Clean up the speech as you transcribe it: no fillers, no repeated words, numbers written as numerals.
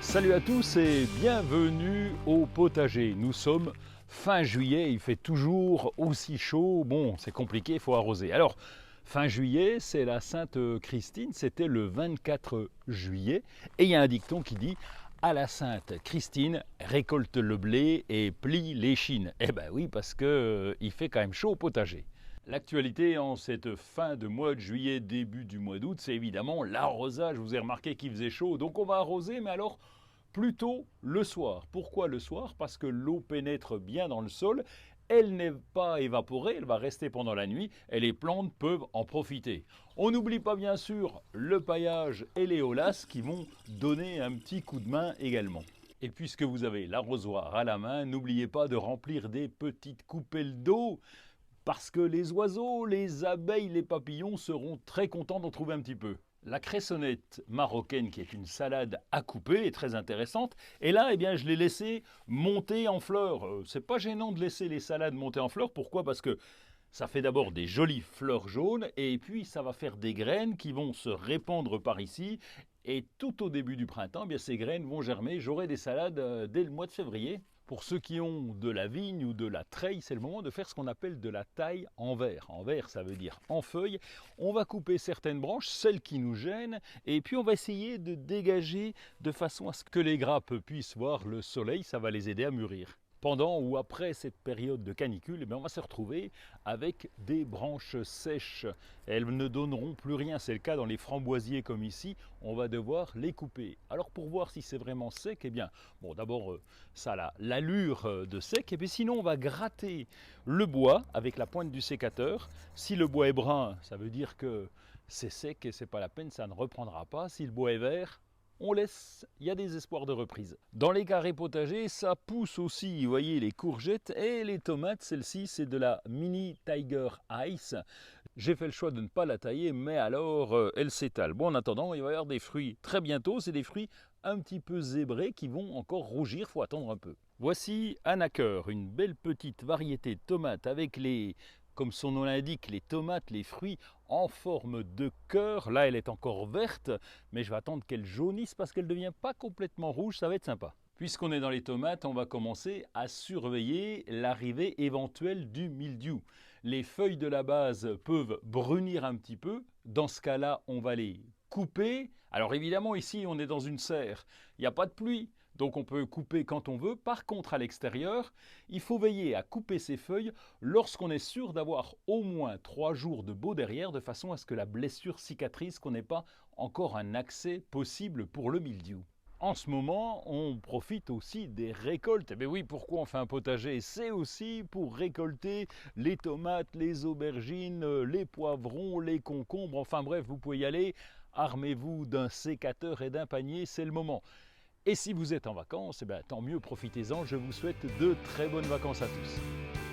Salut à tous et bienvenue au potager. Nous sommes fin juillet, il fait toujours aussi chaud. Bon, c'est compliqué, il faut arroser. Alors, fin juillet, c'est la Sainte Christine, c'était le 24 juillet. Et il y a un dicton qui dit « À la Sainte Christine, récolte le blé et plie l'échine ». Eh ben oui, parce qu'il fait quand même chaud au potager. L'actualité en cette fin de mois de juillet, début du mois d'août, c'est évidemment l'arrosage. Vous avez remarqué qu'il faisait chaud, donc on va arroser, mais alors plutôt le soir. Pourquoi le soir? Parce que l'eau pénètre bien dans le sol, elle n'est pas évaporée, elle va rester pendant la nuit et les plantes peuvent en profiter. On n'oublie pas bien sûr le paillage et les holasses qui vont donner un petit coup de main également. Et puisque vous avez l'arrosoir à la main, n'oubliez pas de remplir des petites coupelles d'eau parce que les oiseaux, les abeilles, les papillons seront très contents d'en trouver un petit peu. La cressonnette marocaine, qui est une salade à couper, est très intéressante. Et là, eh bien, je l'ai laissée monter en fleurs. C'est pas gênant de laisser les salades monter en fleurs. Pourquoi? Parce que ça fait d'abord des jolies fleurs jaunes et puis ça va faire des graines qui vont se répandre par ici. Et tout au début du printemps, eh bien, ces graines vont germer. J'aurai des salades dès le mois de février. Pour ceux qui ont de la vigne ou de la treille, c'est le moment de faire ce qu'on appelle de la taille en verre. En verre, ça veut dire en feuille. On va couper certaines branches, celles qui nous gênent, et puis on va essayer de dégager de façon à ce que les grappes puissent voir le soleil. Ça va les aider à mûrir. Pendant ou après cette période de canicule, on va se retrouver avec des branches sèches. Elles ne donneront plus rien. C'est le cas dans les framboisiers comme ici. On va devoir les couper. Alors pour voir si c'est vraiment sec, eh bien, bon, d'abord ça a l'allure de sec. Et puis sinon, on va gratter le bois avec la pointe du sécateur. Si le bois est brun, ça veut dire que c'est sec et c'est pas la peine, ça ne reprendra pas. Si le bois est vert, on laisse, il y a des espoirs de reprise. Dans les carrés potagers, ça pousse aussi, vous voyez, les courgettes et les tomates. Celle-ci, c'est de la Mini Tiger Ice. J'ai fait le choix de ne pas la tailler, mais alors, elle s'étale. Bon, en attendant, il va y avoir des fruits très bientôt. C'est des fruits un petit peu zébrés qui vont encore rougir, il faut attendre un peu. Voici Anaker, une belle petite variété de tomates avec comme son nom l'indique, les tomates, les fruits en forme de cœur. Là, elle est encore verte, mais je vais attendre qu'elle jaunisse parce qu'elle ne devient pas complètement rouge, ça va être sympa. Puisqu'on est dans les tomates, on va commencer à surveiller l'arrivée éventuelle du mildiou. Les feuilles de la base peuvent brunir un petit peu. Dans ce cas-là, on va les couper. Alors évidemment, ici, on est dans une serre. Il n'y a pas de pluie, donc on peut couper quand on veut. Par contre, à l'extérieur, il faut veiller à couper ces feuilles lorsqu'on est sûr d'avoir au moins 3 jours de beau derrière, de façon à ce que la blessure cicatrise, qu'on n'ait pas encore un accès possible pour le mildiou. En ce moment, on profite aussi des récoltes. Eh bien oui, pourquoi on fait un potager? C'est aussi pour récolter les tomates, les aubergines, les poivrons, les concombres. Enfin bref, vous pouvez y aller. Armez-vous d'un sécateur et d'un panier, c'est le moment. Et si vous êtes en vacances, eh bien, tant mieux, profitez-en. Je vous souhaite de très bonnes vacances à tous.